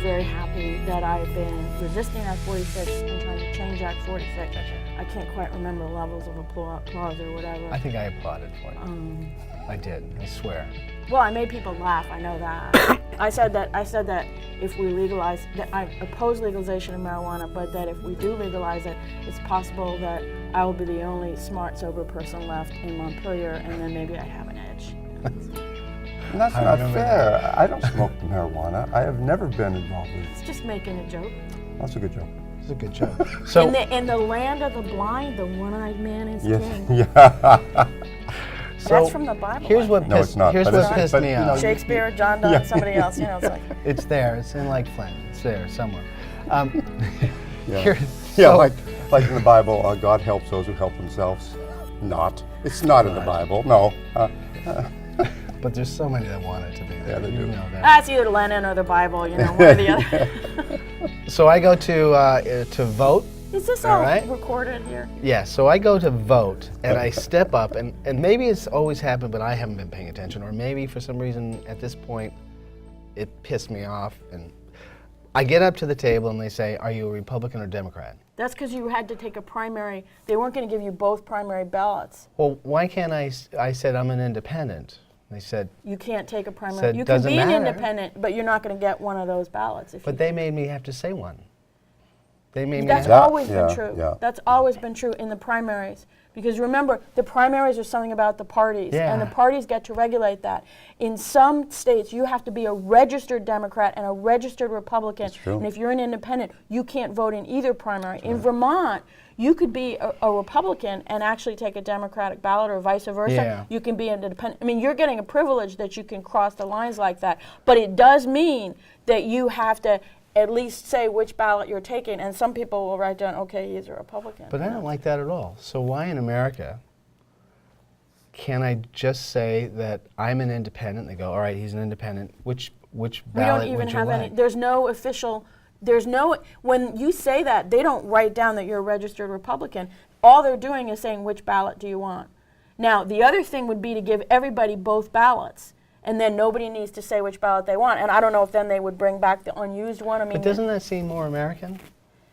very happy that I've been resisting Act 46 and trying to change Act 46. Gotcha. I can't quite remember levels of applause or whatever. I think I applauded for you. I did, I swear. Well, I made people laugh, I know that. I said that if we legalize, that I oppose legalization of marijuana, but that if we do legalize it, it's possible that I will be the only smart, sober person left in Montpelier, and then maybe I have an edge. And that's not fair. I don't smoke marijuana. I have never been involved with it. It's just making a joke. That's a good joke. It's a good joke. So in the land of the blind, the one-eyed man is king. Yeah. So that's from the Bible. Here's what No, it's not. Here's But what it's- pissed but, me you know, off. Shakespeare, John Donne, somebody else. You know, it's like. It's there. It's in like Flint. It's there somewhere. Yeah. Here- Yeah, so- like in the Bible, God helps those who help themselves. Not. It's not in the Bible. No. But there's so many that want it to be there. Yeah, they do. Know that. That's either Lenin or the Bible, you know, one or the other. So I go to vote. Is this All all right. recorded here? Yeah, so I go to vote, and I step up, and maybe it's always happened, but I haven't been paying attention, or maybe for some reason at this point it pissed me off, and I get up to the table and they say, are you a Republican or Democrat? That's because you had to take a primary. They weren't going to give you both primary ballots. Well, why can't I said I'm an independent. They said, You can't take a primary. Said You can doesn't be an matter. independent, but you're not going to get one of those ballots. If but you they made me have to say one. They made me That's have always been yeah, true. yeah. That's always been true in the primaries. Because remember, the primaries are something about the parties, and the Yeah. parties get to regulate that. In some states, you have to be a registered Democrat and a registered Republican. That's true. And if you're an independent, you can't vote in either primary. In Vermont, you could be a Republican and actually take a Democratic ballot, or vice versa. Yeah. You can be an independent. I mean, you're getting a privilege that you can cross the lines like that. But it does mean that you have to at least say which ballot you're taking, and some people will write down, okay, he's a Republican. But I don't like that at all. So why in America can I just say that I'm an independent? They go, all right, he's an independent. Which We ballot don't even would you have like? any, there's no official, when you say that, they don't write down that you're a registered Republican. All they're doing is saying, which ballot do you want? Now, the other thing would be to give everybody both ballots, and then nobody needs to say which ballot they want. And I don't know if then they would bring back the unused one. I mean, But doesn't that seem more American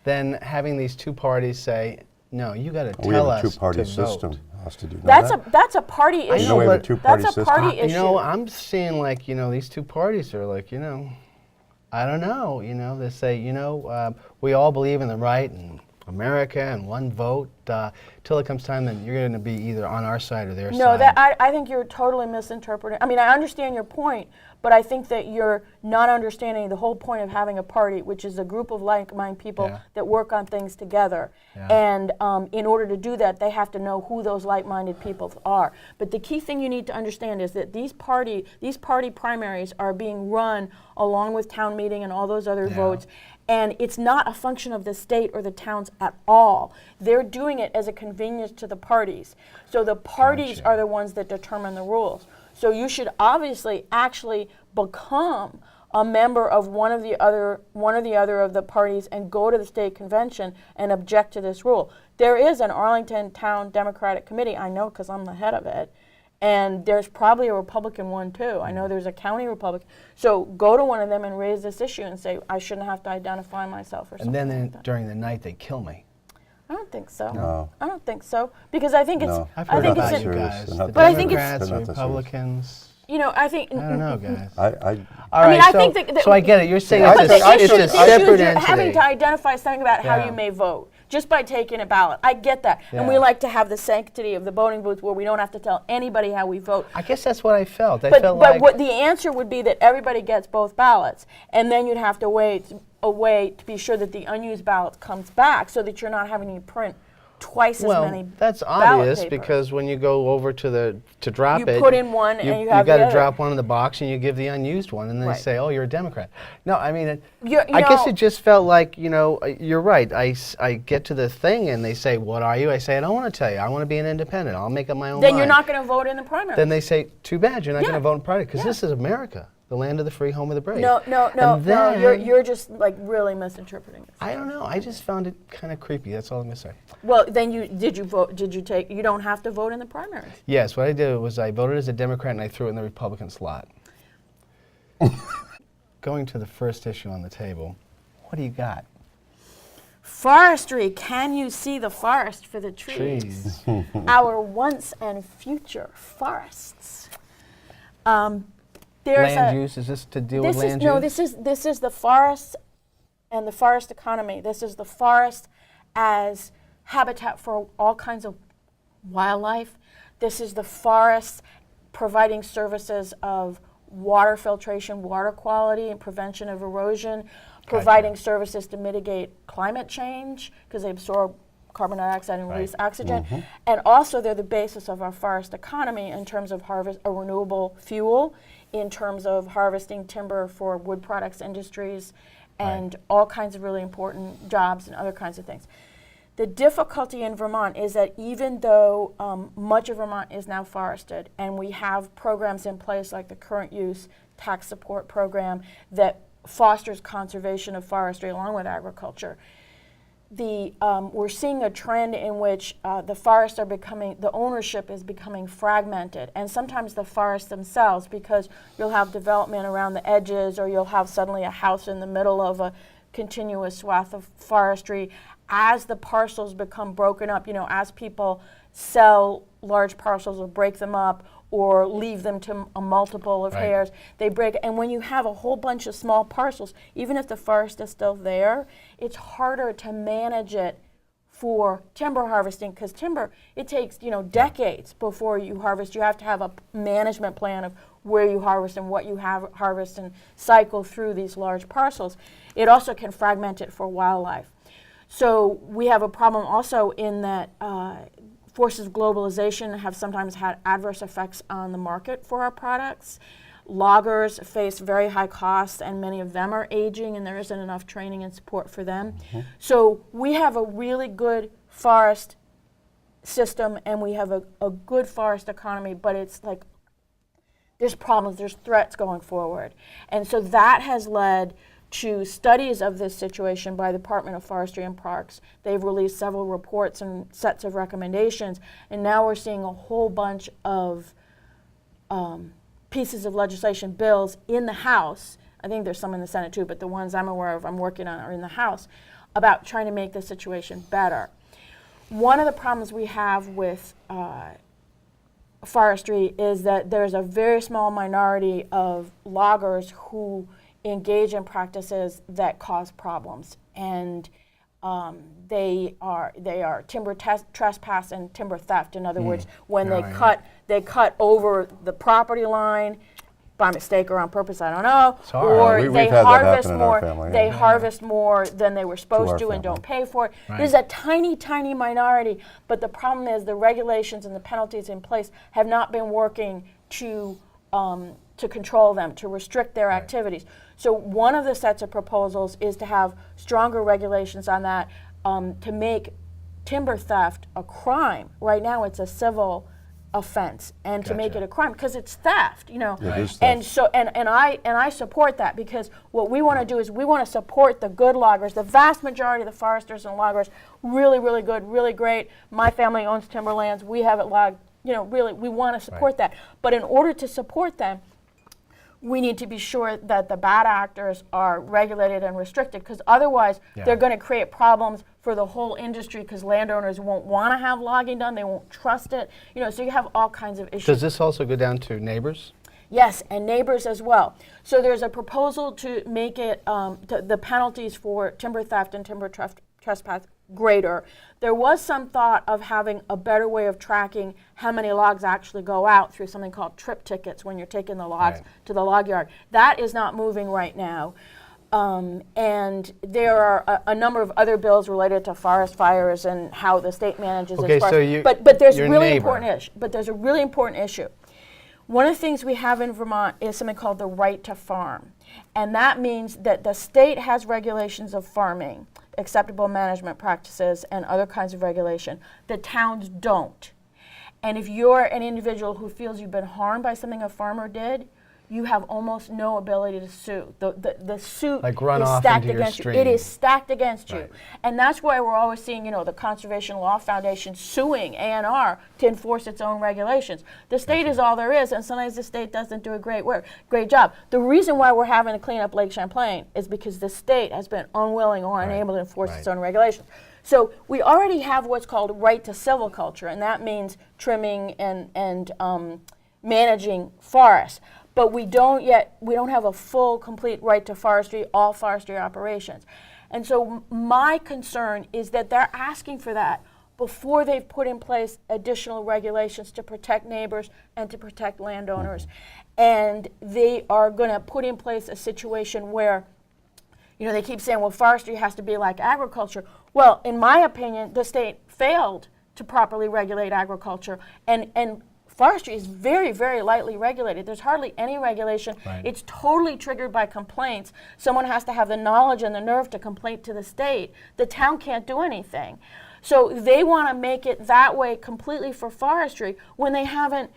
than having these two parties say, no, you got to We have tell a us two-party to system. vote. Has to do that's that. a party I issue. know, we have a but two-party that's a system. party issue. You know, I'm seeing like, these two parties are like, I don't know, they say, we all believe in the right and America and one vote. Till it comes time, then you're going to be either on our side or their side. No, I think you're totally misinterpreting. I mean, I understand your point, but I think that you're not understanding the whole point of having a party, which is a group of like-minded people Yeah. that work on things together. Yeah. And in order to do that, they have to know who those like-minded people are. But the key thing you need to understand is that these party primaries are being run along with town meeting and all those other Yeah. votes. And it's not a function of the state or the towns at all. They're doing it as a convenience to the parties. So the parties Gotcha. are the ones that determine the rules. So you should obviously actually become a member of one or the other of the parties and go to the state convention and object to this rule. There is an Arlington Town Democratic Committee, I know because I'm the head of it, and there's probably a Republican one too. I know there's a county Republican. So go to one of them and raise this issue and say, I shouldn't have to identify myself or something And then like that. during the night, they kill me. I don't think so. No. I don't think so. Because I think it's, No. I've I heard think about it's, you an, guys. They're The not But I think it's- Democrats, They're not that serious. Republicans. you know, I think. I don't know, guys. I All right, I mean, I so, think that so I get it. You're saying I it's think a, I it's should- a the issue separate is you're having entity. to identify something about how Yeah. you may vote just by taking a ballot. I get that. And we Yeah. like to have the sanctity of the voting booth where we don't have to tell anybody how we vote. I guess that's what I felt. I But felt like what the answer would be that everybody gets both ballots, and then you'd have to wait a way to be sure that the unused ballot comes back so that you're not having to print twice as many that's ballot obvious papers. because when you go over to drop You it, put in one and you have got the to other. drop one in the box and you give the unused one, and then Right. they say, "Oh, you're a Democrat." No, I mean, You I guess know- it just felt like you're right. I get to the thing and they say, "What are you?" I say, "I don't want to tell you. I want to be an independent. I'll make up my own Then mind." you're not going to vote in the primary. Then they say, "Too bad, you're not Yeah. going to vote in private because Yeah. this is America, the land of the free, home of the brave." No, And then, you're just like really misinterpreting it. I don't know. I just found it kind of creepy. That's all I'm gonna say. Well, then did you vote? Did you take? You don't have to vote in the primaries. Yes, what I did was I voted as a Democrat and I threw it in the Republican slot. going to the first issue on the table, what do you got? Forestry, can you see the forest for the trees? Our once and future forests. There's Land use, is this to deal with land no, use? this is the forest and the forest economy. This is the forest as habitat for all kinds of wildlife. This is the forest providing services of water filtration, water quality, and prevention of erosion, providing services to mitigate climate change because they absorb carbon dioxide and release oxygen. And also they're the basis of our forest economy in terms of harvest a renewable fuel, in terms of harvesting timber for wood products industries, and all kinds of really important jobs and other kinds of things. The difficulty in Vermont is that even though much of Vermont is now forested and we have programs in place like the current use tax support program that fosters conservation of forestry along with agriculture, we're seeing a trend in which the forests are the ownership is becoming fragmented, and sometimes the forests themselves, because you'll have development around the edges or you'll have suddenly a house in the middle of a continuous swath of forestry. As the parcels become broken up, as people sell large parcels or break them up or leave them to a multiple of heirs, they break. And when you have a whole bunch of small parcels, even if the forest is still there, it's harder to manage it for timber harvesting, because timber, it takes decades before you harvest. You have to have a management plan of where you harvest and what you harvest and cycle through these large parcels. It also can fragment it for wildlife. So we have a problem also in that forces of globalization have sometimes had adverse effects on the market for our products. Loggers face very high costs, and many of them are aging, and there isn't enough training and support for them. So we have a really good forest system, and we have a good forest economy, but it's like there's problems, there's threats going forward. And so that has led to studies of this situation by the Department of Forestry and Parks. They've released several reports and sets of recommendations, and now we're seeing a whole bunch of pieces of legislation, bills in the House. I think there's some in the Senate too, but the ones I'm aware of, I'm working on, are in the House, about trying to make the situation better. One of the problems we have with forestry is that there's a very small minority of loggers who engage in practices that cause problems, and they are timber trespass and timber theft. In other words, when they cut over the property line by mistake or on purpose, I don't know, or they harvest more. They harvest more than they were supposed to and don't pay for it. There's a tiny, tiny minority, but the problem is the regulations and the penalties in place have not been working to control them, to restrict their activities. So one of the sets of proposals is to have stronger regulations on that, to make timber theft a crime. Right now it's a civil offense, and to make it a crime because it's theft, It is theft. And so and I support that, because what we want to do is we want to support the good loggers. The vast majority of the foresters and loggers, really, really good, really great. My family owns timberlands. We have it logged. Really, we want to support that. But in order to support them, we need to be sure that the bad actors are regulated and restricted, because otherwise they're going to create problems for the whole industry, because landowners won't want to have logging done, they won't trust it, so you have all kinds of issues. Does this also go down to neighbors? Yes, and neighbors as well. So there's a proposal to make it the penalties for timber theft and timber trespass greater. There was some thought of having a better way of tracking how many logs actually go out through something called trip tickets when you're taking the logs to the log yard. That is not moving right now. And there are a number of other bills related to forest fires and how the state manages its forests. But there's a really important issue. One of the things we have in Vermont is something called the right to farm. And that means that the state has regulations of farming, acceptable management practices, and other kinds of regulation. The towns don't. And if you're an individual who feels you've been harmed by something a farmer did, you have almost no ability to sue. The suit Like run is off stacked into your against you. stream. It is stacked against you. Right. And that's why we're always seeing, the Conservation Law Foundation suing ANR to enforce its own regulations. The state is all there is, and sometimes the state doesn't do a great job. The reason why we're having to clean up Lake Champlain is because the state has been unwilling or unable to enforce its own regulations. So we already have what's called right to silviculture, and that means trimming and managing forests. But we don't have a full, complete right to forestry, all forestry operations. And so my concern is that they're asking for that before they've put in place additional regulations to protect neighbors and to protect landowners. And they are going to put in place a situation where, they keep saying, well, forestry has to be like agriculture. Well, in my opinion, the state failed to properly regulate agriculture, and forestry is very, very lightly regulated. There's hardly any regulation. Right. It's totally triggered by complaints. Someone has to have the knowledge and the nerve to complain to the state. The town can't do anything. So they want to make it that way completely for forestry when they haven't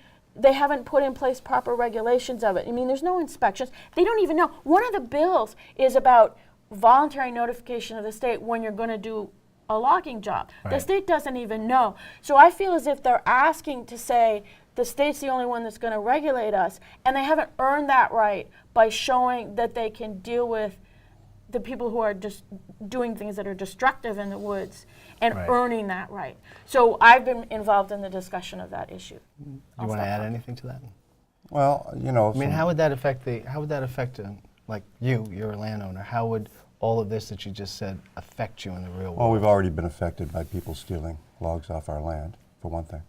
put in place proper regulations of it. I mean, there's no inspections. They don't even know. One of the bills is about voluntary notification of the state when you're going to do a logging job. Right. The state doesn't even know. So I feel as if they're asking to say the state's the only one that's going to regulate us, and they haven't earned that right by showing that they can deal with the people who are just doing things that are destructive in the woods and Right. earning that right. So I've been involved in the discussion of that issue. You want to add anything to that? Well, I mean, how would that affect like you're a landowner? How would all of this that you just said affect you in the real world? Well, we've already been affected by people stealing logs off our land, for one thing.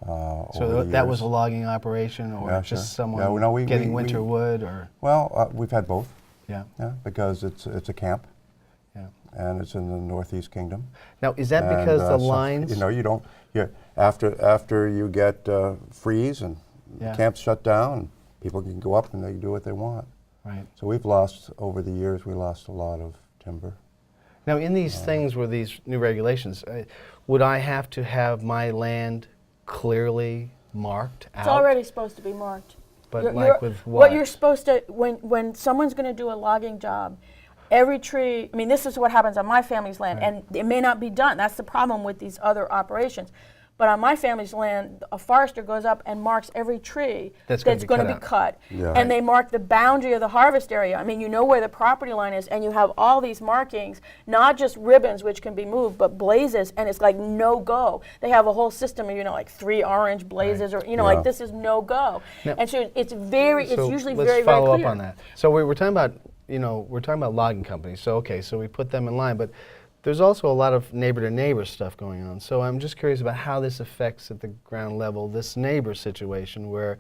So that was a logging operation, or Yeah, just sure. someone Yeah, well, no, getting winter wood, or Well, we've had both, yeah. because it's a camp, Yeah. and it's in the Northeast Kingdom. Now, is that because the lines? After you get freeze and Yeah. the camp's shut down, people can go up and they do what they want. Right. So we've lost, over the years, we lost a lot of timber. Now, in these things where these new regulations, would I have to have my land clearly marked out? It's already supposed to be marked. But You're- like you're- with What what? you're supposed to, when someone's going to do a logging job, every tree, I mean, this is what happens on my family's land, Right. and it may not be done. That's the problem with these other operations. But on my family's land, a forester goes up and marks every tree That's that's gonna going be to be cut cut. Yeah. And they mark the boundary of the harvest area. I mean, you know where the property line is, and you have all these markings, not just ribbons, which can be moved, but blazes, and it's like no go. They have a whole system of, like 3 orange blazes, or, Yeah. like this is no go. Now- And so it's So usually let's very, very follow clear. up on that. So we're talking about, we're talking about logging companies. So okay, so we put them in line, but there's also a lot of neighbor-to-neighbor stuff going on. So I'm just curious about how this affects at the ground level this neighbor situation where,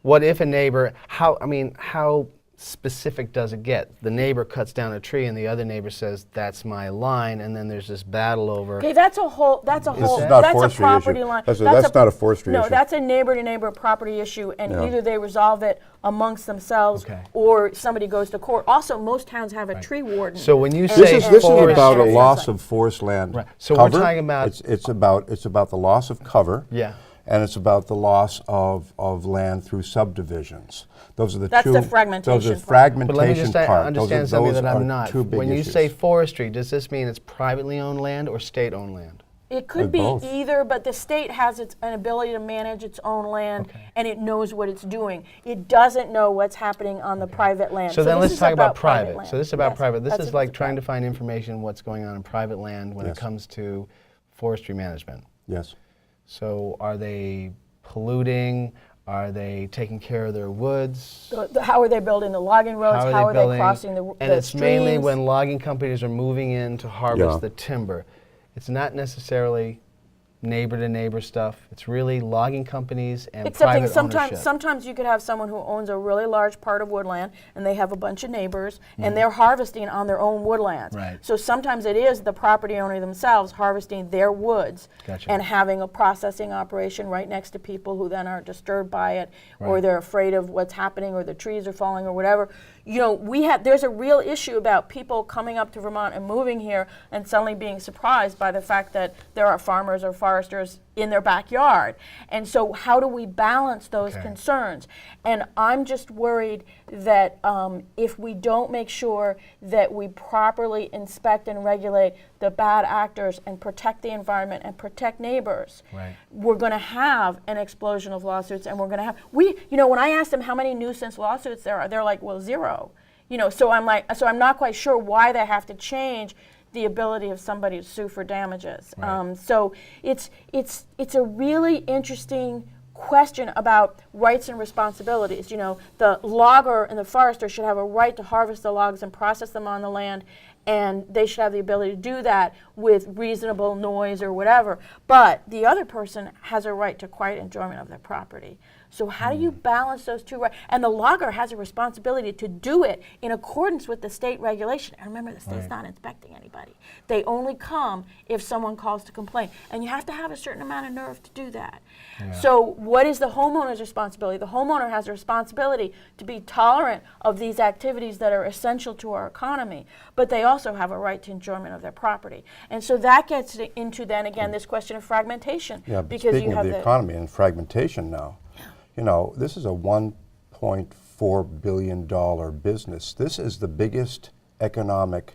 what if a neighbor? How specific does it get? The neighbor cuts down a tree and the other neighbor says, "That's my line," and then there's this battle over. Okay, that's a whole. This is not a That's a forestry property issue. line. That's not a forestry no, issue. that's a neighbor-to-neighbor property issue, and Yeah. either they resolve it amongst themselves, Okay. or somebody goes to court. Also, most towns have a tree warden. So when you And- say This is forest- about a and- loss of forest land. Right. So we're cover. talking about- it's about the loss of cover. Yeah. And it's about the loss of land through subdivisions. Those are the That's two. the fragmentation Those are part. fragmentation But let me just part. understand something those that I'm are not. two big When you issues. say forestry, does this mean it's privately owned land or state-owned land? It could Like be both. either, but the state has an ability to manage its own land, Okay. and it knows what it's doing. It doesn't know what's happening on the private land. So then this let's is talk about private private. land. So this is about Yes, private. This that's is what like it's trying to about. find information what's going on in private land when Yes. it comes to forestry management. Yes. So are they polluting? Are they taking care of their woods? How are they building the logging roads? How are they building- crossing the And it's mainly streams? when logging companies are moving in to harvest Yeah. the timber. It's not necessarily neighbor-to-neighbor stuff. It's really logging companies and Except private sometimes, ownership. sometimes you could have someone who owns a really large part of woodland, and they have a bunch of neighbors, and they're harvesting on their own woodlands. Right. So sometimes it is the property owner themselves harvesting their woods, Gotcha. and having a processing operation right next to people who then are disturbed by it, or Right. they're afraid of what's happening, or the trees are falling, or whatever. There's a real issue about people coming up to Vermont and moving here, and suddenly being surprised by the fact that there are farmers or foresters in their backyard. And so how do we balance those concerns? And I'm just worried that if we don't make sure that we properly inspect and regulate the bad actors and protect the environment and protect neighbors, we're going to have an explosion of lawsuits, and we're going to have, when I asked them how many nuisance lawsuits there are, they're like, well, 0. So I'm not quite sure why they have to change the ability of somebody to sue for damages. So it's a really interesting question about rights and responsibilities. The logger and the forester should have a right to harvest the logs and process them on the land, and they should have the ability to do that with reasonable noise or whatever. But the other person has a right to quiet enjoyment of their property. So how do you balance those two rights? And the logger has a responsibility to do it in accordance with the state regulation. And remember, the state's not inspecting anybody. They only come if someone calls to complain. And you have to have a certain amount of nerve to do that. So what is the homeowner's responsibility? The homeowner has a responsibility to be tolerant of these activities that are essential to our economy, but they also have a right to enjoyment of their property. And so that gets into, then again, this question of fragmentation. Yeah, but because speaking you of have the economy and fragmentation now, this is a $1.4 billion business. This is the biggest economic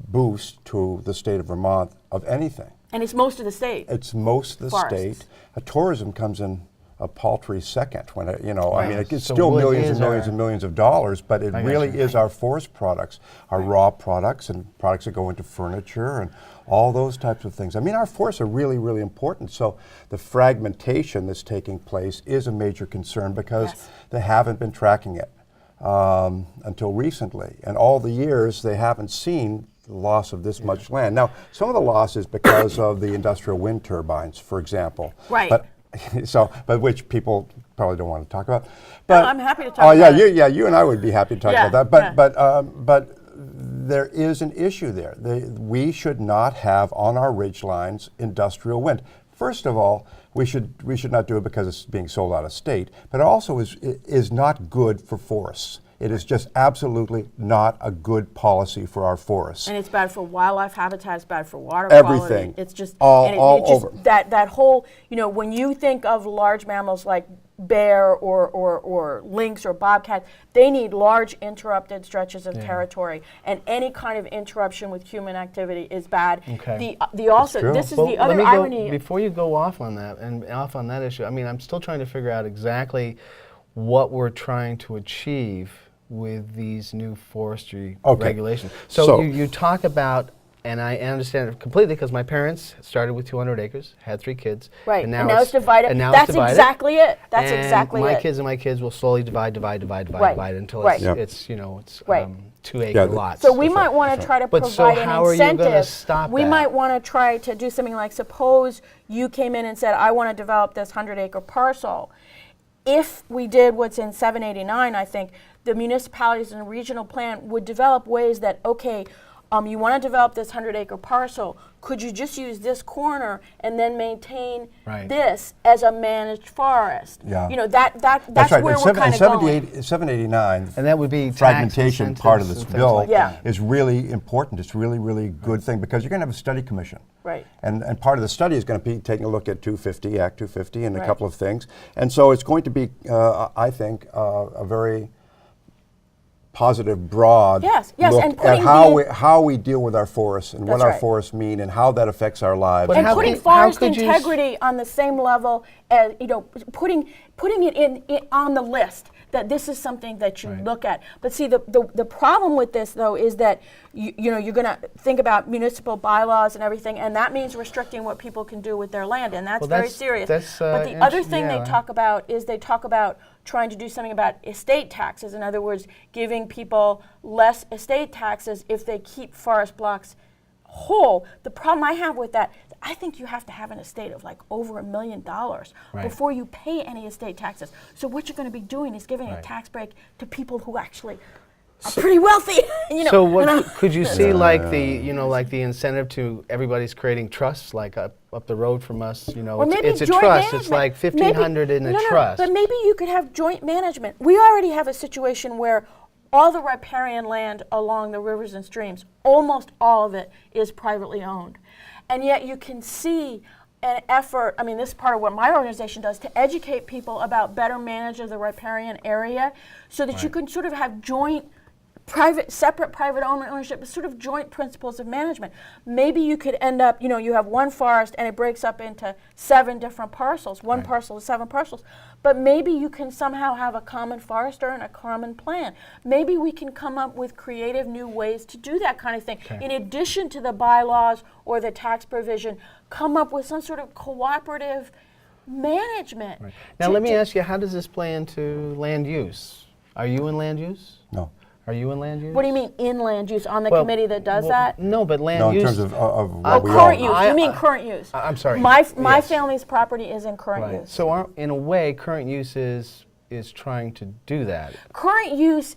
boost to the state of Vermont of anything. And it's most of the state. It's most of the Forests. state. Tourism comes in a paltry second when it, it's So still wood millions is and millions our- and millions of dollars, but it I really gotcha. is our forest products, our raw products and products that go into furniture and all those types of things. I mean, our forests are really, really important. So the fragmentation that's taking place is a major concern because they haven't been tracking it until recently. And all the years, they haven't seen the loss of this much land. Now, some of the loss is because of the industrial wind turbines, for example. Right. But which people probably don't want to talk about. No, I'm happy to talk about it. You and I would be happy to talk about that. But there is an issue there. We should not have on our ridge lines industrial wind. First of all, we should not do it because it's being sold out of state, but it also is not good for forests. It is just absolutely not a good policy for our forests. And it's bad for wildlife habitat, it's bad for water Everything. quality. It's just all over. That whole, when you think of large mammals like bear or lynx or bobcat, they need large interrupted stretches of territory, and any kind of interruption with human activity is bad. Okay. This is the let other me irony. before you go off on that issue, I mean, I'm still trying to figure out exactly what we're trying to achieve with these new forestry regulations. So you talk about, and I understand it completely because my parents started with 200 acres, had 3 kids. Right, and now it's divided. And now That's it's divided. exactly it. That's And exactly my it. kids and my kids will slowly divide until Right. it's 2 acre Yeah, lots. So we might want to try to But so provide how an are you gonna incentive. stop We that? might want to try to do something like, suppose you came in and said, I want to develop this 100-acre parcel. If we did what's in 789, I think, the municipalities and the regional plan would develop ways that, you want to develop this 100-acre parcel, could you just use this corner and then maintain this as a managed forest? Yeah. That's right. where And we're kind of going. 789, And that would be tax fragmentation part of incentives this and things bill like that. is really important. It's really, really good thing because you're going to have a study commission. Right. And part of the study is going to be taking a look at 250, Act 250, and a Right. couple of things. And so it's going to be, I think, a very positive, broad Yes, look and at putting how we deal with our forests and what That's our right. forests mean and how that affects our lives. But And how putting could- how forest could you integrity on the same level as, putting it in on the list, that this is something that you look at. But see, the problem with this, though, is that you're going to think about municipal bylaws and everything, and that means restricting what people can do with their land, and that's very serious. But the other thing they talk about is trying to do something about estate taxes. In other words, giving people less estate taxes if they keep forest blocks whole. The problem I have with that, I think you have to have an estate of like over $1 million before you pay any estate taxes. So what you're going to be doing is giving a tax break to people who actually are pretty wealthy. So what could you see like the incentive to everybody's creating trusts like up the road from us? Or maybe it's a joint trust. management. It's like 1,500 in a trust. But maybe you could have joint management. We already have a situation where all the riparian land along the rivers and streams, almost all of it is privately owned. And yet you can see an effort, I mean, this is part of what my organization does, to educate people about better management of the riparian area so that you can sort of have separate private ownership, sort of joint principles of management. Maybe you could end up, you have one forest and it breaks up into 7 different parcels. One parcel is 7 parcels. But maybe you can somehow have a common forester and a common plan. Maybe we can come up with creative new ways to do that kind of thing. In addition to the bylaws or the tax provision, come up with some sort of cooperative management. Now let me ask you, how does this play into land use? Are you in land use? No. Are you in land use? What do you mean in land use? On the committee that does that? No, but land No, use. in terms of what we current own. use. You mean current use? I'm sorry. My Yes. family's property is in current use. So in a way, current use is trying to do that. Current use,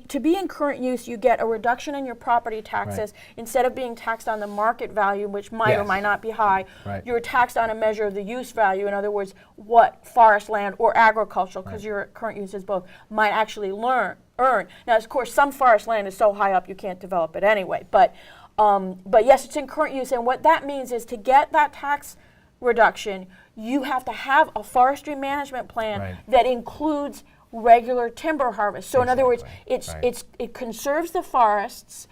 to be in current use, you get a reduction in your property taxes. Instead of being taxed on the market value, which might or might not be high, you're taxed on a measure of the use value. In other words, what forest land or agricultural, because your current use is both, might actually earn. Now, of course, some forest land is so high up you can't develop it anyway. But yes, it's in current use, and what that means is to get that tax reduction, you have to have a forestry management plan that includes regular timber harvest. So in other words, it conserves the forests,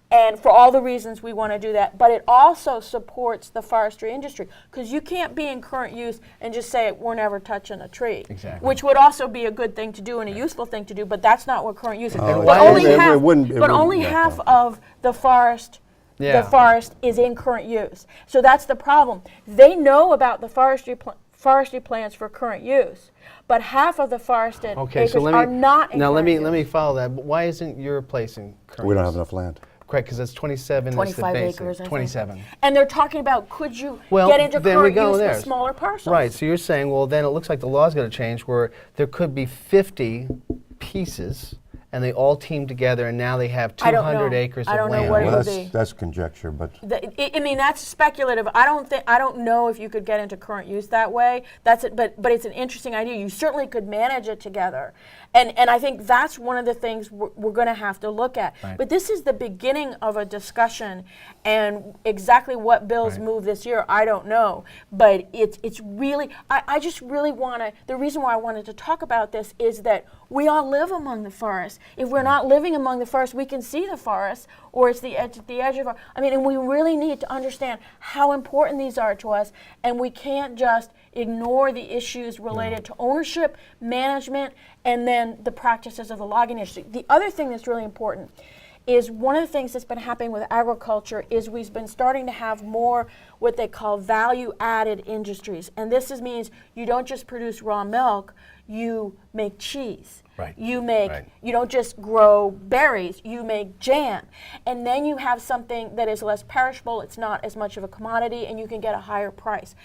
and for all the reasons we want to do that, but it also supports the forestry industry, because you can't be in current use and just say we're never touching a tree, which would also be a good thing to do and a useful thing to do, but that's not what current use is. But only half of the forest the forest is in current use. So that's the problem. They know about the forestry plans for current use, but half of the forested acres are not in current use. Let me follow that. But why isn't your place in current use? We don't have enough land. Correct, because it's 27 25 is the acres, basic. 27. And they're talking about, could you get into current use with smaller parcels? Right, so you're saying, well, then it looks like the law's going to change where there could be 50 pieces and they all team together, and now they have 200 acres of land. I don't know what it would be. That's conjecture, but I mean, that's speculative. I don't know if you could get into current use that way. That's it. But it's an interesting idea. You certainly could manage it together, and I think that's one of the things we're going to have to look at. Right. But this is the beginning of a discussion, and exactly what bills move this year, I don't know. But it's really, I just really want to. The reason why I wanted to talk about this is that we all live among the forest. If we're not living among the forest, we can see the forest, or it's the edge of our, and we really need to understand how important these are to us, and we can't just ignore the issues related to ownership, management, and then the practices of the logging industry. The other thing that's really important is one of the things that's been happening with agriculture is we've been starting to have more what they call value-added industries. And this means you don't just produce raw milk, you make cheese. You don't just grow berries, you make jam. And then you have something that is less perishable, it's not as much of a commodity, and you can get a higher price.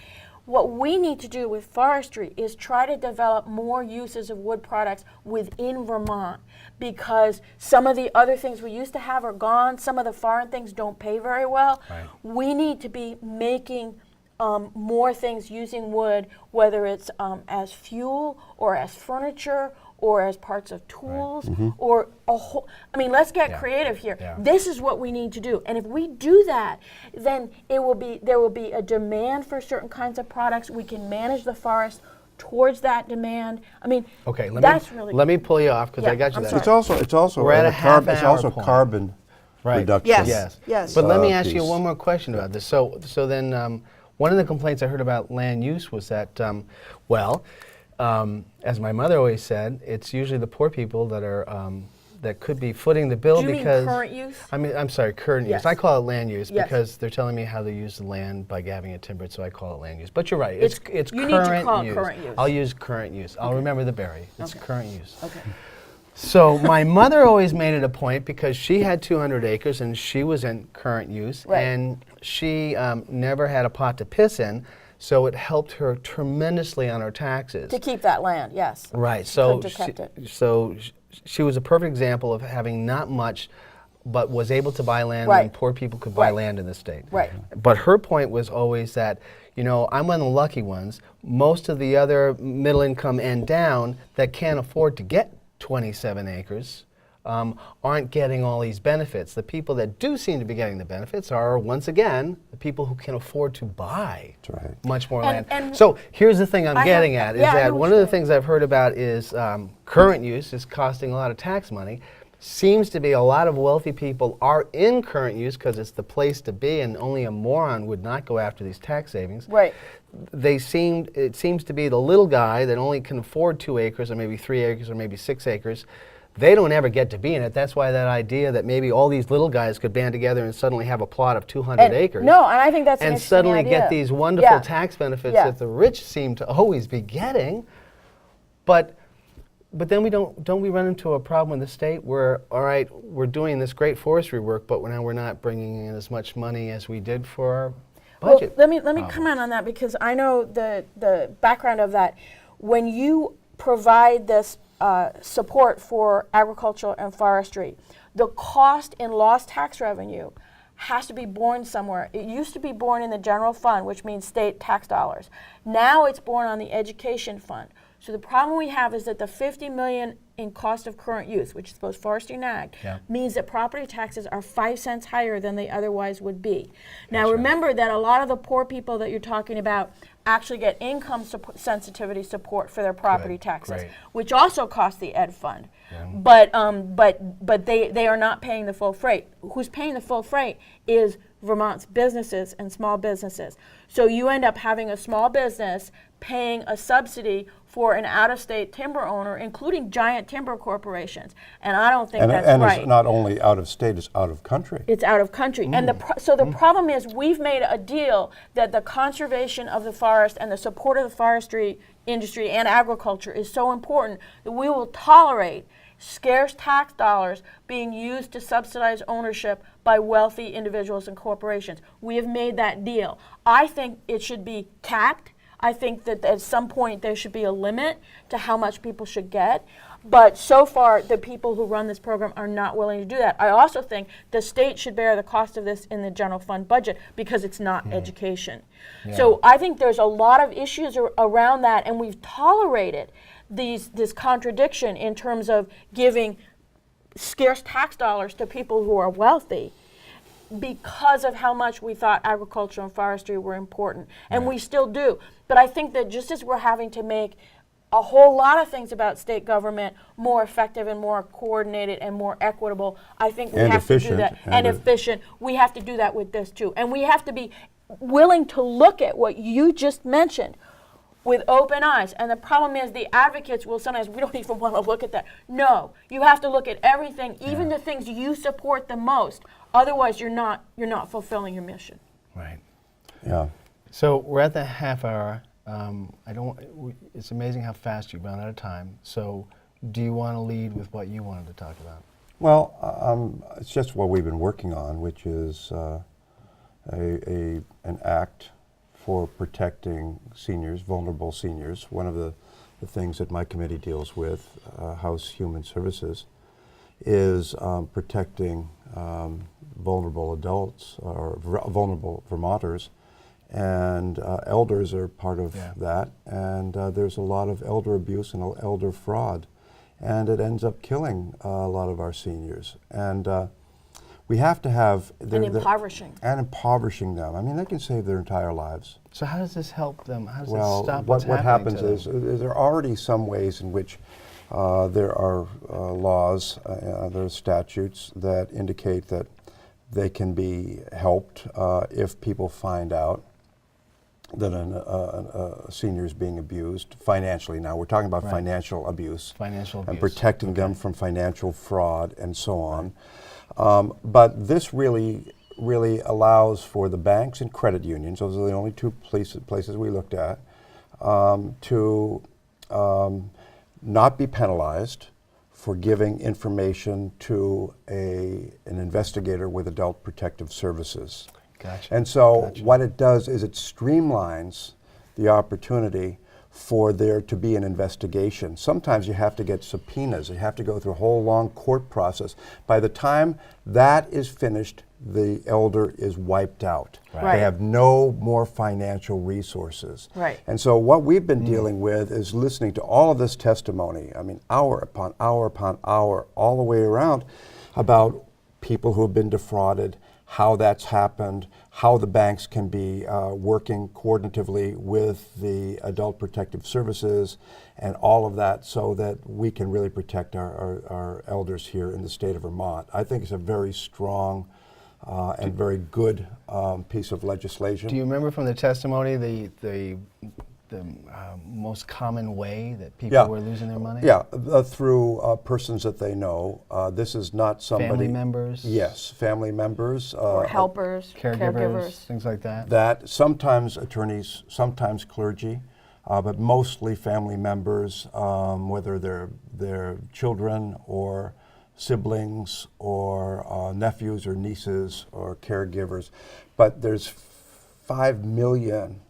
What we need to do with forestry is try to develop more uses of wood products within Vermont, because some of the other things we used to have are gone. Some of the foreign things don't pay very well. We need to be making more things using wood, whether it's as fuel or as furniture or as parts of tools or a whole, let's get creative here. This is what we need to do. And if we do that, then there will be a demand for certain kinds of products. We can manage the forest towards that demand. Okay, let me pull you off, because I got you that. it's also We're at a half-hour point. Carbon reduction. Yes. But let me ask you one more question about this. So then one of the complaints I heard about land use was that, as my mother always said, it's usually the poor people that are that could be footing the bill. Do you because mean current use? I'm sorry, current use. I call it land use because they're telling me how they use the land by having it timbered, so I call it land use. But you're right, it's you current need to call use. It current use. I'll use current use. I'll remember the berry. It's current use. Okay. So my mother always made it a point, because she had 200 acres and she was in current use, and she never had a pot to piss in. So it helped her tremendously on her taxes. To keep that land, yes. Right. So she was a perfect example of having not much, but was able to buy land when poor people could buy land in the state. But her point was always that, I'm one of the lucky ones. Most of the other middle income and down that can't afford to get 27 acres aren't getting all these benefits. The people that do seem to be getting the benefits are, once again, the people who can afford to buy much more land. And so here's the thing I'm getting at, is yeah, I know that what one you're of the saying. things I've heard about is current use is costing a lot of tax money. Seems to be a lot of wealthy people are in current use because it's the place to be, and only a moron would not go after these tax savings. Right. It seems to be the little guy that only can afford 2 acres or maybe 3 acres or maybe 6 acres. They don't ever get to be in it. That's why that idea that maybe all these little guys could band together and suddenly have a plot of 200 acres. No, and I think that's an and interesting suddenly idea. get these wonderful Yeah. tax benefits Yeah. that the rich seem to always be getting. But then we don't we run into a problem in the state where, all right, we're doing this great forestry work, but now we're not bringing in as much money as we did for our budget. Well, let me comment on that, because I know the background of that. When you provide this support for agriculture and forestry, the cost in lost tax revenue has to be borne somewhere. It used to be borne in the general fund, which means state tax dollars. Now it's borne on the education fund. So the problem we have is that the $50 million in cost of current use, which is both forestry and ag, means that property taxes are 5 cents higher than they otherwise would be. Now remember that a lot of the poor people that you're talking about actually get income sensitivity support for their property taxes, which also costs the ed fund. But they are not paying the full freight. Who's paying the full freight is Vermont's businesses and small businesses. So you end up having a small business paying a subsidy for an out-of-state timber owner, including giant timber corporations. And I don't think that's right. And it's not only out of state, it's out of country. It's out of country. And so the problem is, we've made a deal that the conservation of the forest and the support of the forestry industry and agriculture is so important that we will tolerate scarce tax dollars being used to subsidize ownership by wealthy individuals and corporations. We have made that deal. I think it should be capped. I think that at some point there should be a limit to how much people should get. But so far, the people who run this program are not willing to do that. I also think the state should bear the cost of this in the general fund budget, because it's not education. So I think there's a lot of issues around that, and we've tolerated this contradiction in terms of giving scarce tax dollars to people who are wealthy, because of how much we thought agriculture and forestry were important. And we still do. But I think that just as we're having to make a whole lot of things about state government more effective and more coordinated and more equitable, I think we have to do that. And efficient. We have to do that with this too. And we have to be willing to look at what you just mentioned with open eyes. And the problem is, the advocates will sometimes, we don't even want to look at that. No, you have to look at everything, even the things you support the most. Otherwise, you're not fulfilling your mission. Right. Yeah. So we're at the half hour. It's amazing how fast you've run out of time. So do you want to lead with what you wanted to talk about? Well, it's just what we've been working on, which is an act for protecting seniors, vulnerable seniors. One of the things that my committee deals with, House Human Services, is protecting vulnerable adults or vulnerable Vermonters, and elders are part of that. And there's a lot of elder abuse and elder fraud, and it ends up killing a lot of our seniors. And we have to have And impoverishing. and impoverishing them. I mean, they can save their entire lives. So how does this help them? How does Well, this stop what what's happens happening is there are already some ways in which there are laws, there are statutes that indicate that they can be helped if people find out that a senior is being abused financially. Now, we're talking about financial abuse. Financial abuse. And protecting them from financial fraud and so on. But this really allows for the banks and credit unions, those are the only two places we looked at, to not be penalized for giving information to an investigator with Adult Protective Services. Gotcha. And so what it does is it streamlines the opportunity for there to be an investigation. Sometimes you have to get subpoenas. You have to go through a whole long court process. By the time that is finished, the elder is wiped out. Right. They have no more financial resources. Right. And so what we've been dealing with is listening to all of this testimony, I mean, hour upon hour upon hour, all the way around, about people who have been defrauded, how that's happened, how the banks can be working coordinatively with the Adult Protective Services and all of that, so that we can really protect our elders here in the state of Vermont. I think it's a very strong and very good piece of legislation. Do you remember from the testimony the most common way that people were losing their money? Yeah, through persons that they know. This is not somebody... Family members? Yes, family members. Or helpers, caregivers, things like that? That sometimes attorneys, sometimes clergy, but mostly family members, whether they're children or siblings or nephews or nieces or caregivers. But there's 5 million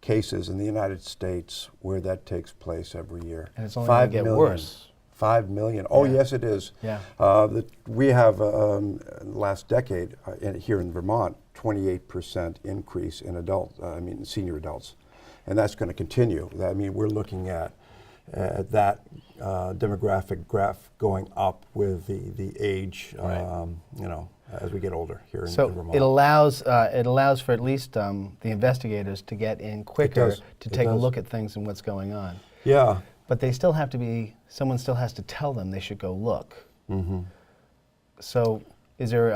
cases in the United States where that takes place every year. And it's only going to get worse. 5 million. Oh, Yeah. yes, it is. Yeah. We have, last decade here in Vermont, 28% increase in senior adults. And that's going to continue. I mean, we're looking at that demographic graph going up with the age, as we get older here in Vermont. It allows for at least the investigators to get in quicker to take a look at things and what's going on. Yeah. But they still have to be, someone still has to tell them they should go look. Mm-hmm. So is there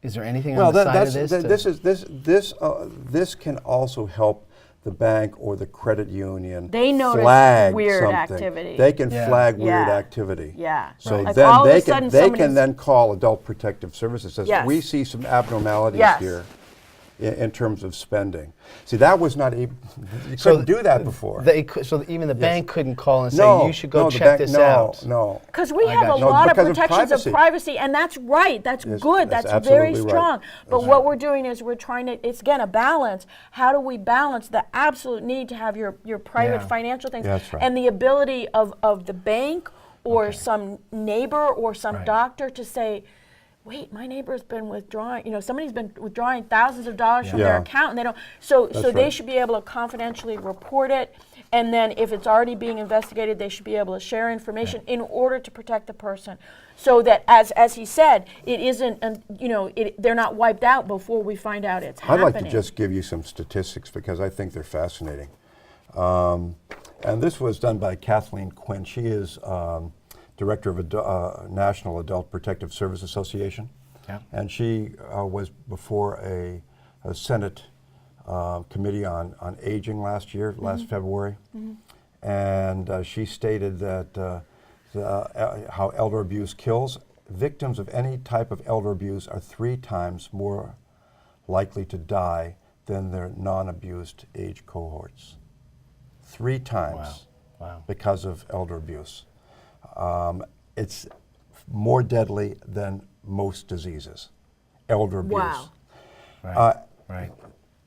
anything on the side of this? This can also help the bank or the credit union They notice flag weird something. activity. They can Yeah. flag weird Yeah. activity. Yeah. So Right. Like then all of a they sudden can somebody's- then call Adult Protective Services. Says, Yes. we see some abnormalities Yes. here in terms of spending. See, that was not you couldn't do that before. So even the bank couldn't call and say, No, you should go no, the check bank- this no, out. No, Because we I have got a you. No, lot of because of protections of privacy. privacy, and that's right. That's Yes, good. that's That's very absolutely right. strong. But That's what right. we're doing is we're trying to, it's again a balance. How do we balance the absolute need to have your private Yeah. financial things That's right. and the ability of the bank or some neighbor or some Right. doctor to say, wait, my neighbor's been withdrawing, somebody's been withdrawing thousands of dollars from their Yeah. account and they don't, so they right. should be able to confidentially report it. And then if it's already being investigated, they should be able to share information in order to protect the person. So that, as he said, it isn't, they're not wiped out before we find out it's I'd happening. like to just give you some statistics because I think they're fascinating. And this was done by Kathleen Quinn. She is director of National Adult Protective Service Association. Yeah. And she was before a Senate committee on aging last year, last February. And she stated that how elder abuse kills. Victims of any type of elder abuse are 3 times more likely to die than their non-abused age cohorts. 3 times Wow. because of elder abuse. It's more deadly than most diseases, elder abuse. Wow. Right.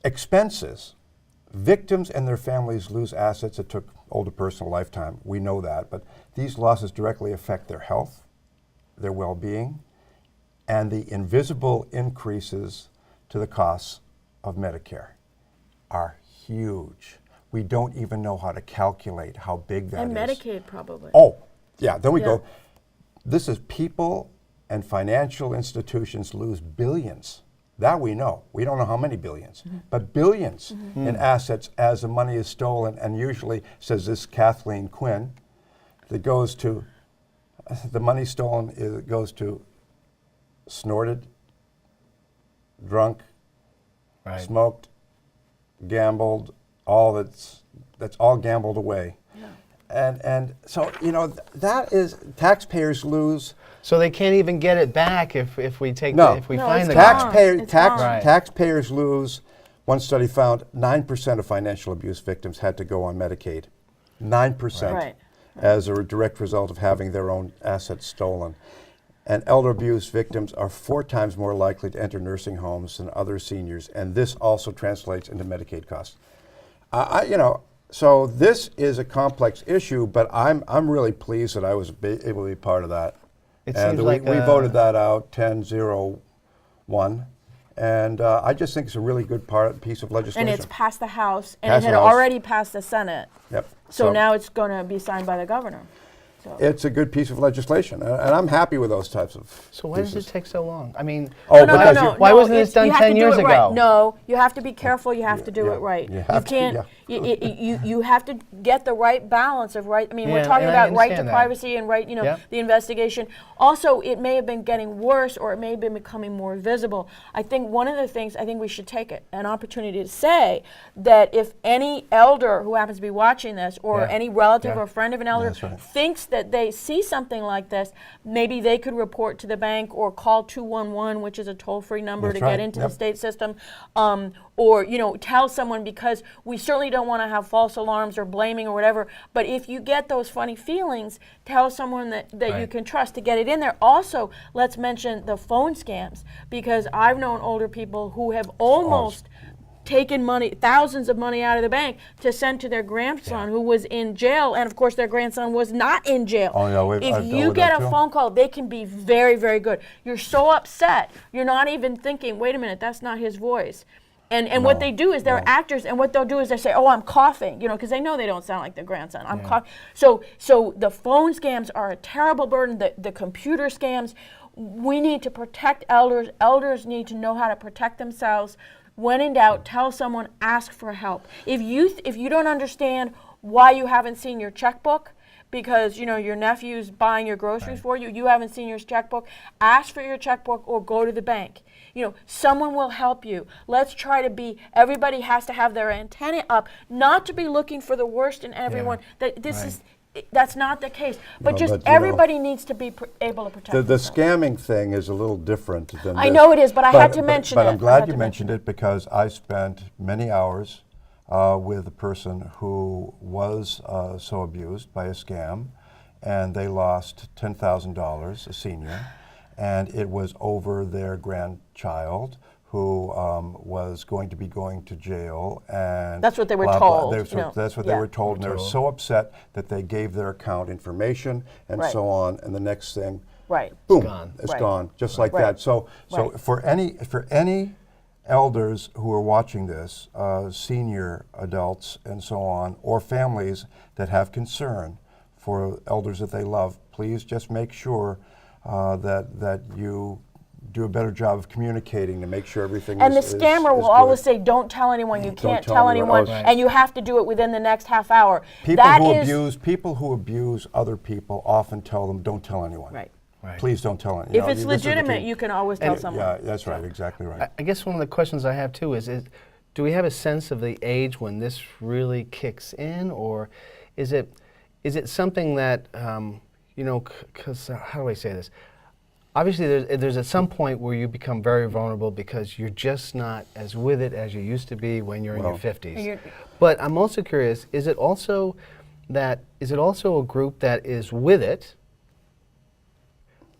Expenses. Victims and their families lose assets that took older person a lifetime. We know that, but these losses directly affect their health, their well-being, and the invisible increases to the costs of Medicare are huge. We don't even know how to calculate how big that is. And Medicaid probably. Oh, yeah, then we Yeah. go. This is people and financial institutions lose billions. That we know. We don't know how many billions, but billions in assets as the money is stolen. And usually, says this Kathleen Quinn, that goes to, the money stolen goes to snorted, drunk, Right. smoked, gambled, all that's all gambled away. And so, that is, taxpayers lose. So they can't even get it back if we take No. if we No, find it's the gone. guy. It's gone. Right. Taxpayers lose. One study found 9% of financial abuse victims had to go on Medicaid. 9% Right. as a direct result of having their own assets stolen. And elder abuse victims are 4 times more likely to enter nursing homes than other seniors, and this also translates into Medicaid costs. So this is a complex issue, but I'm really pleased that I was able to be part of that. It And seems like we voted that out 10-0-1. And I just think it's a really good piece of legislation. And it's passed the House, and Passed it had the House. already passed the Senate. Yep. So now it's going to be signed by the governor. So. It's a good piece of legislation, and I'm happy with those types of So why does pieces. it take so long? I mean, Oh, No, because no, you- why wasn't this it's- done you have 10 to do years it right. ago? No, you have to be careful. You have to do yeah, it right. you have to, can't. yeah. You have to get the right balance of right. I mean, Yeah, we're talking and I about right to understand that. privacy and right. Yep. The investigation. Also, it may have been getting worse, or it may have been becoming more visible. I think one of the things I think we should take an opportunity to say that if any elder who happens to be watching this, or Yeah. any relative Yeah. or friend of an elder, That's right. thinks that they see something like this, maybe they could report to the bank or call 211, which is a toll-free number That's to right. get into Yep. the state system, or tell someone, because we certainly don't want to have false alarms or blaming or whatever. But if you get those funny feelings, tell someone that you Right. can trust to get it in there. Also, let's mention the phone scams, because I've known older people who have almost taken money, thousands of money out of the bank to send to their grandson who was in jail, and of course their grandson was not in jail. Oh, yeah, If I've dealt you with get that a too. phone call, they can be very, very good. You're so upset, you're not even thinking, wait a minute, that's not his voice. And what they do is they're actors, and what they'll do is they say, oh, I'm coughing, because they know they don't sound like their grandson. I'm coughing. So the phone scams are a terrible burden, the computer scams. We need to protect elders. Elders need to know how to protect themselves. When in doubt, tell someone, ask for help. If you don't understand why you haven't seen your checkbook, because your nephew's buying your groceries for you, you haven't seen your checkbook, ask for your checkbook or go to the bank. Someone will help you. Let's try to be, everybody has to have their antenna up, not to be looking for the worst in everyone. That's not the case. But No, just but, everybody needs to be able to protect The themselves. scamming thing is a little different than I this. know it is, but I had to mention But it. I'm I glad had you to mentioned mention it, because I spent many hours with a person who was so abused by a scam, and they lost $10,000, a senior, and it was over their grandchild who was going to be going to jail, and That's what they were blah, blah. told, That's what yeah. they were told, and they were so upset that they gave their account information and Right. so on, and the next thing, Right. boom, gone. it's Right. gone, just like Right. that. So Right. for any elders who are watching this, senior adults and so on, or families that have concern for elders that they love, please just make sure that you do a better job of communicating to make sure everything And the is scammer will good. always say, don't tell anyone, you can't tell tell anyone. anyone, Oh, and you have to do it within the next half hour. People That who is- abuse other people often tell them, don't tell anyone. Right. Right. Please don't tell anyone. If it's legitimate, you can always tell someone. Yeah, that's right, exactly right. I guess one of the questions I have too is do we have a sense of the age when this really kicks in, or is it something that because how do I say this? Obviously, there's at some point where you become very vulnerable because you're just not as with it as you used to be when you're in your 50s. But I'm also curious: is it also a group that is with it?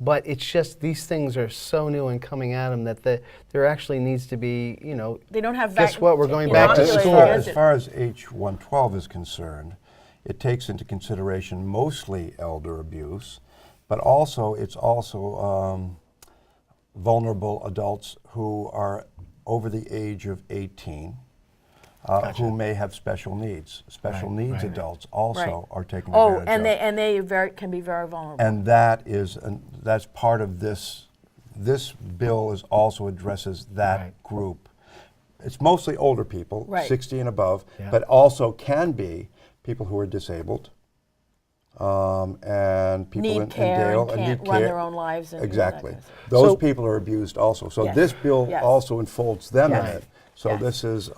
But it's just these things are so new and coming at them that there actually needs to be, They don't have guess what? We're going back to inoculated school. against As it. far as H112 is concerned, it takes into consideration mostly elder abuse, but it's also vulnerable adults who are over the age of 18, who may have special needs. Special needs right. adults also Right. are taken Oh, advantage of. and they can be very vulnerable. And that's part of this. This bill also addresses that Right. group. It's mostly older people, Right. 60 and above, Yeah. but also can be people who are disabled and people Need in care jail and can't need run care. their own lives. And Exactly. that kind of stuff. Those So- people are abused also. So Yes. this bill Yes. also enfolds them Yes. in it. So Yes. this is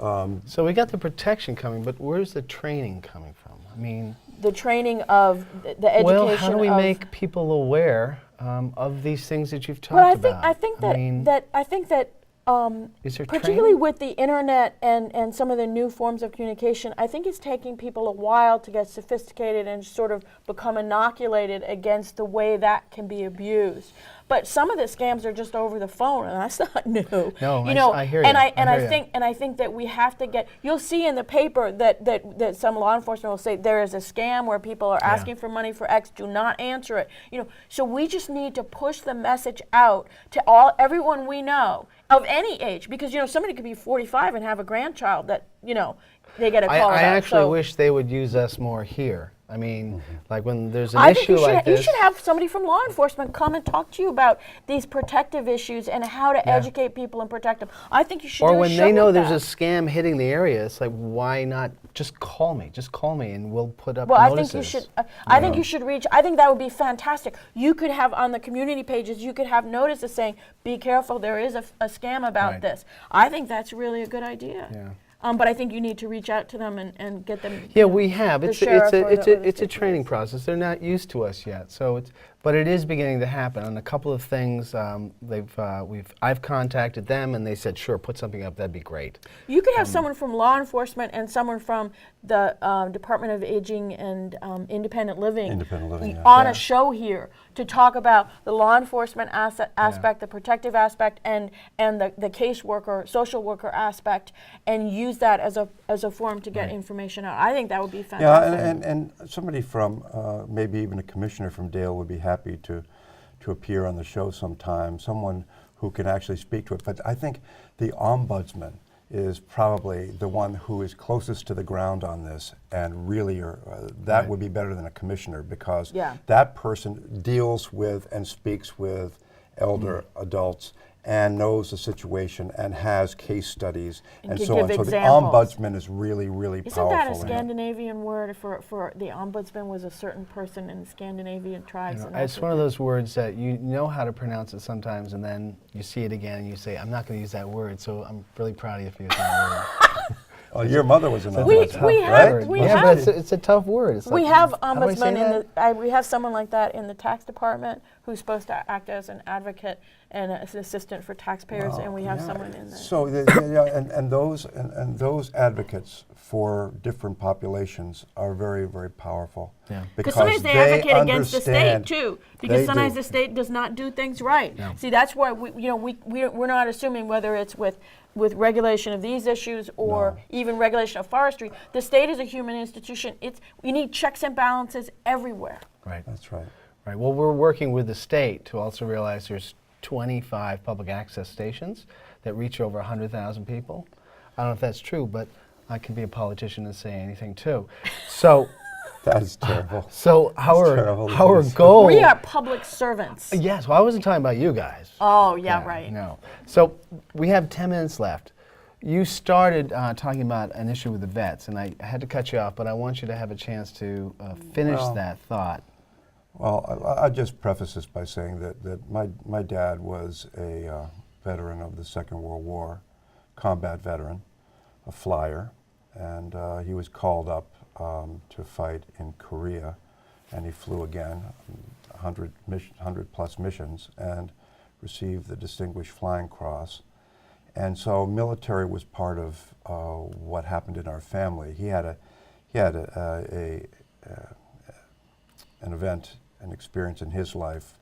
So we got the protection coming, but where's the training coming from? I mean, The training of the education. well, how do we of, make people aware of these things that you've talked But about? I think that Is there particularly training? with the internet and some of the new forms of communication, I think it's taking people a while to get sophisticated and sort of become inoculated against the way that can be abused. But some of the scams are just over the phone, and that's not new. No, you know, I hear and you. I think that we have to get. You'll see in the paper that some law enforcement will say there is a scam where people are asking for money for X. Do not answer it. You know, so we just need to push the message out to everyone we know of any age, because somebody could be 45 and have a grandchild that they get a call I about. actually So wish they would use us more here. I mean, like when there's an I think issue like you this. should have somebody from law enforcement come and talk to you about these protective issues and how to educate people and protect them. I think you should Or do a when show they know like there's that. a scam hitting the area, it's like, why not just call me? Just call me and we'll put up Well, I notices. think you should. I think you should reach. I think that would be fantastic. You could have on the community pages. You could have notices saying, "Be careful, there is a scam about Right. this." I think that's really a good idea. Yeah. But I think you need to reach out to them and get them. Yeah, we have. the It's sheriff or it's the a state training police. process. They're not used to us yet, so but it is beginning to happen. On a couple of things, I've contacted them and they said, sure, put something up. That'd be great. You could have someone from law enforcement and someone from the Department of Aging and Independent Living, Yeah. on a show here to talk about the law enforcement aspect, the protective aspect, and the caseworker, social worker aspect, and use that as a forum to get information out. I think that would be fantastic. Yeah, and somebody from, maybe even a commissioner from Dale would be happy to appear on the show sometime, someone who can actually speak to it. But I think the ombudsman is probably the one who is closest to the ground on this, and really that would be better than a commissioner, because that person deals with and speaks with elder adults and knows the situation and has case studies and can so on. give So the examples. ombudsman is really, really Isn't powerful. that a in it. Scandinavian word for the ombudsman was a certain person in the Scandinavian tribes? And It's one of those words that you know how to pronounce it sometimes, and then you see it again and you say, I'm not going to use that word, so I'm really proud of you for using that word. Oh, your mother was an We ombudsman, have- right? we yeah, have- but it's a tough word. It's We like, have how do I say ombudsman in that? we have someone like that in the tax department who's supposed to act as an advocate and as an assistant for taxpayers, and we have someone in there. So, and those advocates for different populations are very, very powerful. Yeah. Because sometimes they advocate against the state understand- too, because They sometimes do. the state does not do things right. No. See, that's why we're not assuming whether it's with regulation of these issues or even regulation of forestry. The state is a human institution. We need checks and balances everywhere. Right. That's right. Right. Well, we're working with the state to also realize there's 25 public access stations that reach over 100,000 people. I don't know if that's true, but I can be a politician and say anything too. So, That is terrible. our Louise. goal. We are public servants. Yes. Well, I wasn't talking about you guys. Oh, yeah, right. No. So we have 10 minutes left. You started talking about an issue with the vets, and I had to cut you off, but I want you to have a chance to finish that thought. Well, I'll just preface this by saying that my dad was a veteran of the Second World War, combat veteran, a flyer, and he was called up to fight in Korea, and he flew again, 100 plus missions, and received the Distinguished Flying Cross. And so military was part of what happened in our family. He had an event, an experience in his life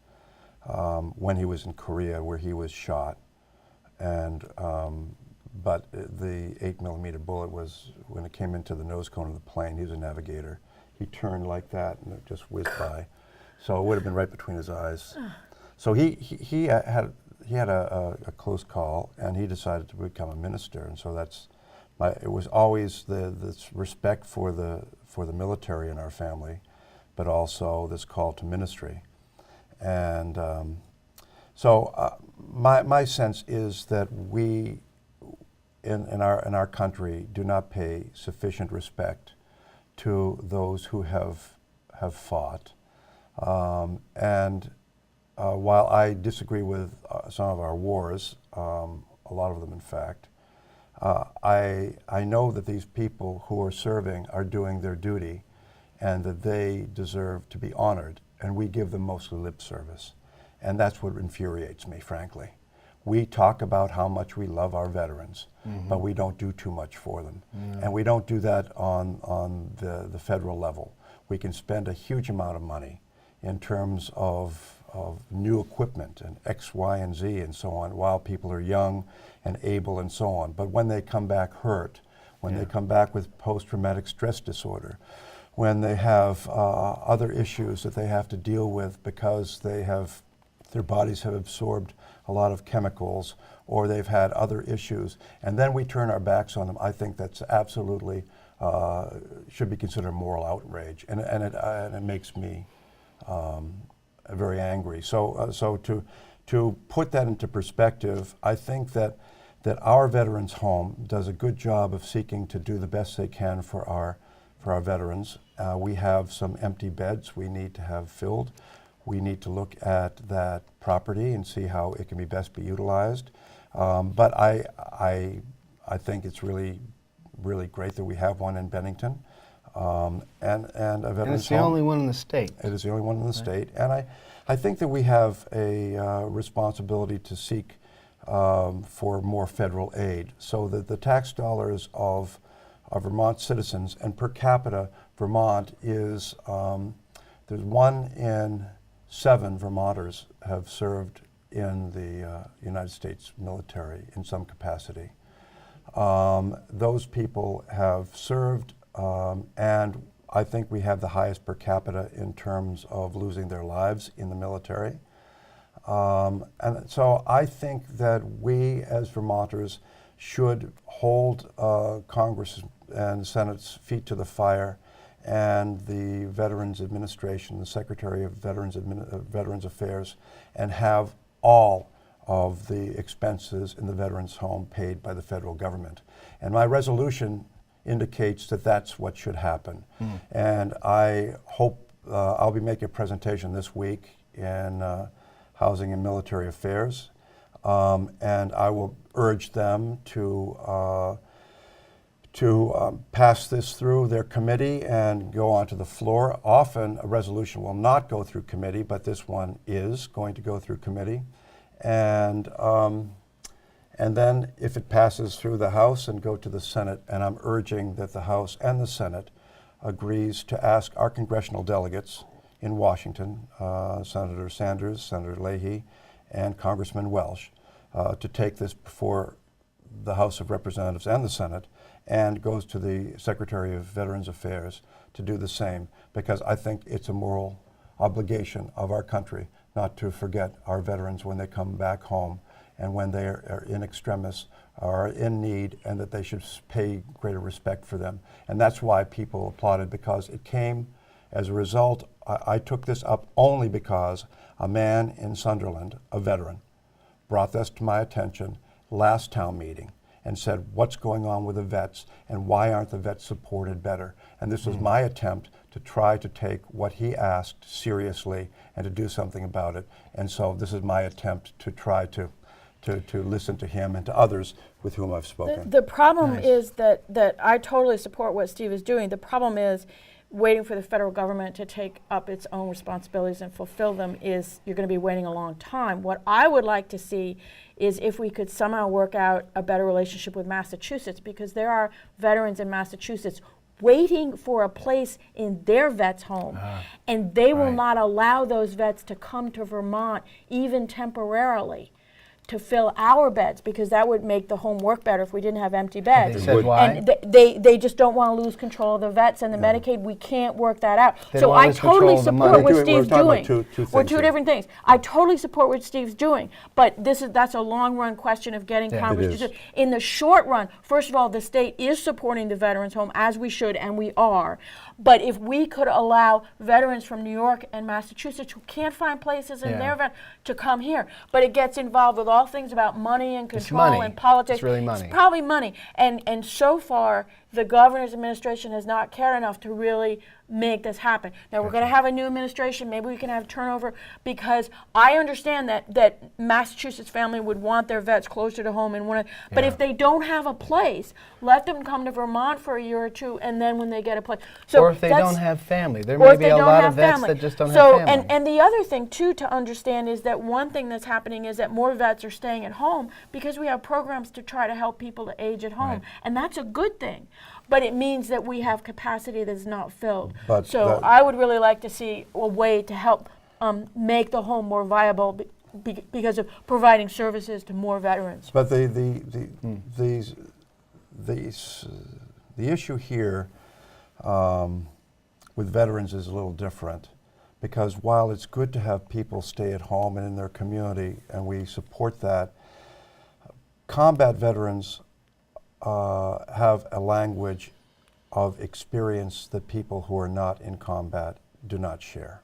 when he was in Korea where he was shot, and but the 8mm bullet was, when it came into the nose cone of the plane, he was a navigator, he turned like that and it just whizzed by. So it would have been right between his eyes. So he had a close call, and he decided to become a minister, and so it was always this respect for the military in our family, but also this call to ministry. And so my sense is that we in our country do not pay sufficient respect to those who have fought, and while I disagree with some of our wars, a lot of them in fact, I know that these people who are serving are doing their duty and that they deserve to be honored, and we give them mostly lip service. And that's what infuriates me, frankly. We talk about how much we love our veterans, but we don't do too much for them. And we don't do that on the federal level. We can spend a huge amount of money in terms of of new equipment and X, Y, and Z and so on while people are young and able and so on. But when they come back hurt, when they come back with post-traumatic stress disorder, when they have other issues that they have to deal with because their bodies have absorbed a lot of chemicals or they've had other issues, and then we turn our backs on them, I think that's absolutely should be considered a moral outrage, and it makes me very angry. So to put that into perspective, I think that our Veterans Home does a good job of seeking to do the best they can for our veterans. We have some empty beds we need to have filled. We need to look at that property and see how it can be best be utilized. But I think it's really great that we have one in Bennington, and a Veterans Home. And it's the only one in the state. It is the only one in the state, and I think that we have a responsibility to seek for more federal aid, so that the tax dollars of Vermont citizens, and per capita, Vermont is there's 1 in 7 Vermonters have served in the United States military in some capacity. Those people have served, and I think we have the highest per capita in terms of losing their lives in the military. And so I think that we as Vermonters should hold Congress and Senate's feet to the fire, and the Veterans Administration, the Secretary of Veterans Affairs, and have all of the expenses in the Veterans Home paid by the federal government. And my resolution indicates that that's what should happen. And I hope I'll be making a presentation this week in Housing and Military Affairs, and I will urge them to pass this through their committee and go onto the floor. Often a resolution will not go through committee, but this one is going to go through committee. And then if it passes through the House and go to the Senate, and I'm urging that the House and the Senate agrees to ask our congressional delegates in Washington, Senator Sanders, Senator Leahy, and Congressman Welsh, to take this before the House of Representatives and the Senate, and goes to the Secretary of Veterans Affairs to do the same, because I think it's a moral obligation of our country not to forget our veterans when they come back home and when they are in extremis, are in need, and that they should pay greater respect for them. And that's why people applauded, because it came as a result. I took this up only because a man in Sunderland, a veteran, brought this to my attention last town meeting and said, what's going on with the vets and why aren't the vets supported better? And this was my attempt to try to take what he asked seriously and to do something about it. And so this is my attempt to try to listen to him and to others with whom I've spoken. The problem is that I totally support what Steve is doing. The problem is waiting for the federal government to take up its own responsibilities and fulfill them is you're going to be waiting a long time. What I would like to see is if we could somehow work out a better relationship with Massachusetts, because there are veterans in Massachusetts waiting for a place in their vet's home, and they will not allow those vets to come to Vermont even temporarily to fill our beds, because that would make the home work better if we didn't have empty beds. They said why? And they just don't want to lose control of the vets and the Medicaid. We can't work that out. They So don't want to I lose control totally of the support money. what We're Steve's talking about doing. two We're things two here. different things. I totally support what Steve's doing, but that's a long run question of getting Congress It to is. do. In the short run, first of all, the state is supporting the Veterans Home, as we should, and we are. But if we could allow veterans from New York and Massachusetts who can't find places in their vet to come here, but it gets involved with all things about money and control money. and politics. It's really money. It's probably money. And so far, the governor's administration has not cared enough to really make this happen. Now, we're going to have a new administration. Maybe we can have turnover, because I understand that Massachusetts family would want their vets closer to home. But if they don't have a place, let them come to Vermont for a year or two, and then when they get a place. So Or if they that's- don't have family. There or may if be they a don't lot have of vets family. that just don't So, have family. and the other thing, too, to understand is that one thing that's happening is that more vets are staying at home because we have programs to try to help people to age at home. Right. And that's a good thing. But it means that we have capacity that's not filled. But So that- I would really like to see a way to help make the home more viable because of providing services to more veterans. But the issue here with veterans is a little different, because while it's good to have people stay at home and in their community, and we support that, combat veterans have a language of experience that people who are not in combat do not share.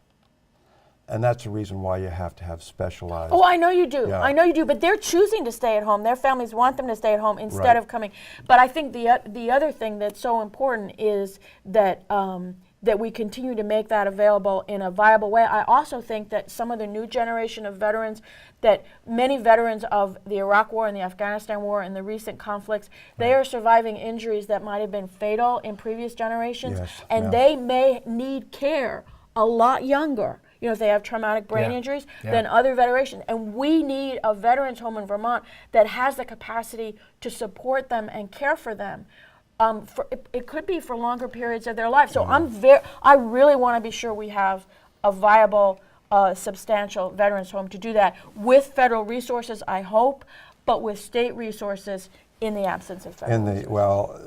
And that's the reason why you have to have specialized. Oh, I know you do. Yeah. I know you do. But they're choosing to stay at home. Their families want them to stay at home instead Right. of coming. But I think the other thing that's so important is that that we continue to make that available in a viable way. I also think that some of the new generation of veterans, that many veterans of the Iraq War and the Afghanistan War and the recent conflicts, they are surviving injuries that might have been fatal in previous generations, Yes, and yeah. they may need care a lot younger. You know, if they have traumatic brain Yeah. injuries, Yeah. than other veterans. And we need a veterans home in Vermont that has the capacity to support them and care for them. It could be for longer periods of their life. So I really want to be sure we have a viable, substantial veterans home to do that with federal resources, I hope, but with state resources in the absence of federal resources. Well,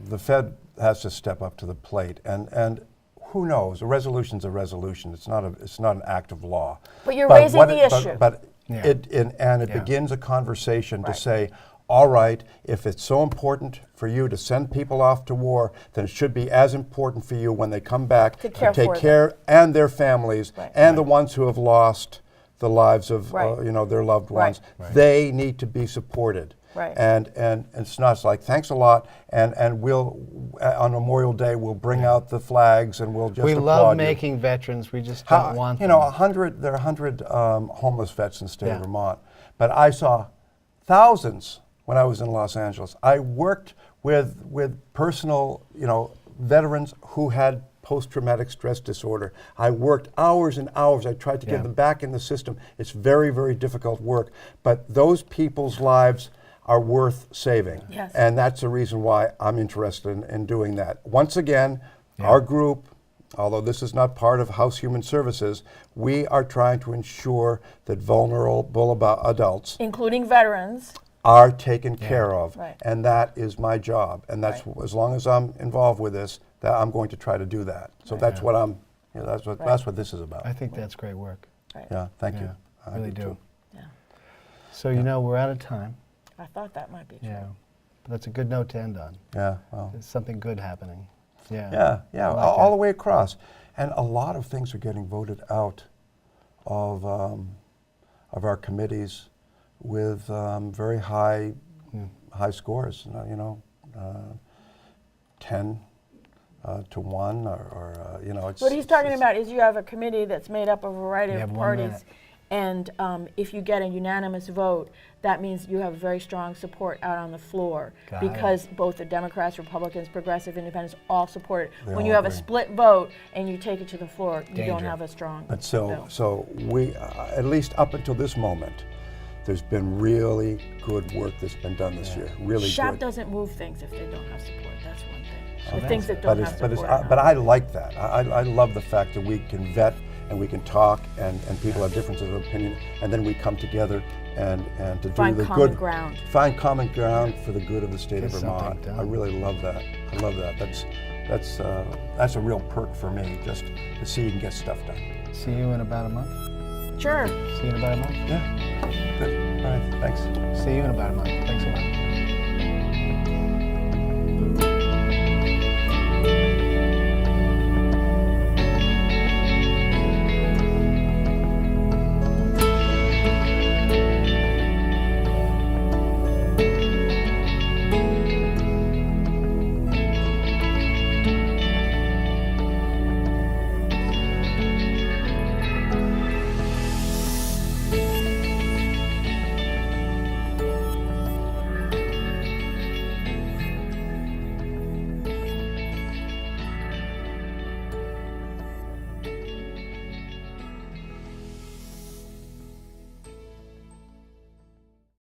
the Fed has to step up to the plate, and who knows? A resolution's a resolution. It's not an act of law. But you're raising the But issue. Yeah. It Yeah. begins a conversation to Right. say, all right, if it's so important for you to send people off to war, then it should be as important for you when they come back To care take for them. care and their families Right. and the ones who have lost the lives of Right. their loved Right. ones. They need to be supported. Right. And it's not, it's like, thanks a lot, and we'll on Memorial Day we'll bring out the flags and we'll just We applaud love you. making veterans. We just don't want You them. know, there are 100 homeless vets in the state Yeah. of Vermont, but I saw thousands when I was in Los Angeles. I worked with personal, veterans who had post-traumatic stress disorder. I worked hours and hours. I tried to Yeah. get them back in the system. It's very, very difficult work, but those people's lives are worth saving. Yes. And that's the reason why I'm interested in doing that. Once again, Yeah. our group, although this is not part of House Human Services, we are trying to ensure that vulnerable adults Including veterans. are taken care of. Right. And that is my job. And that's as long as I'm involved with this, that I'm going to try to do that. So that's what that's what this is about. I think that's great work. Right. Yeah, thank you. Yeah, I really do. too. Yeah. So we're out of time. I thought that might be true. Yeah, but that's a good note to end on. Yeah, well. There's something good happening. Yeah. Yeah, I like all that. the way across. And a lot of things are getting voted out of our committees with very high scores. 10 to 1, or it's. What he's talking about is you have a committee that's made up of a variety You of have one parties, minute. and if you get a unanimous vote, that means you have very strong support out on the floor, Got it. because both the Democrats, Republicans, Progressive, Independents all support it. They When all you have a agree. split vote and you take it to the floor, you don't Danger. have a strong But bill. so we, at least up until this moment, there's been really good work that's been done this year. Really SHAP good. doesn't move things if they don't have support. That's one thing. The that's things that it. don't But have it's, support. are but not. I like that. I love the fact that we can vet and we can talk, and people have differences of opinion, and then we come together and to Find do the common good. ground. Find common ground for the good of the state of Get something Vermont. done. I really love that. I love that. That's a real perk for me, just to see you can get stuff done. See you in about a month. Sure. See you in about a month. Yeah. Good. All right. Thanks. See you in about a month. Thanks a lot.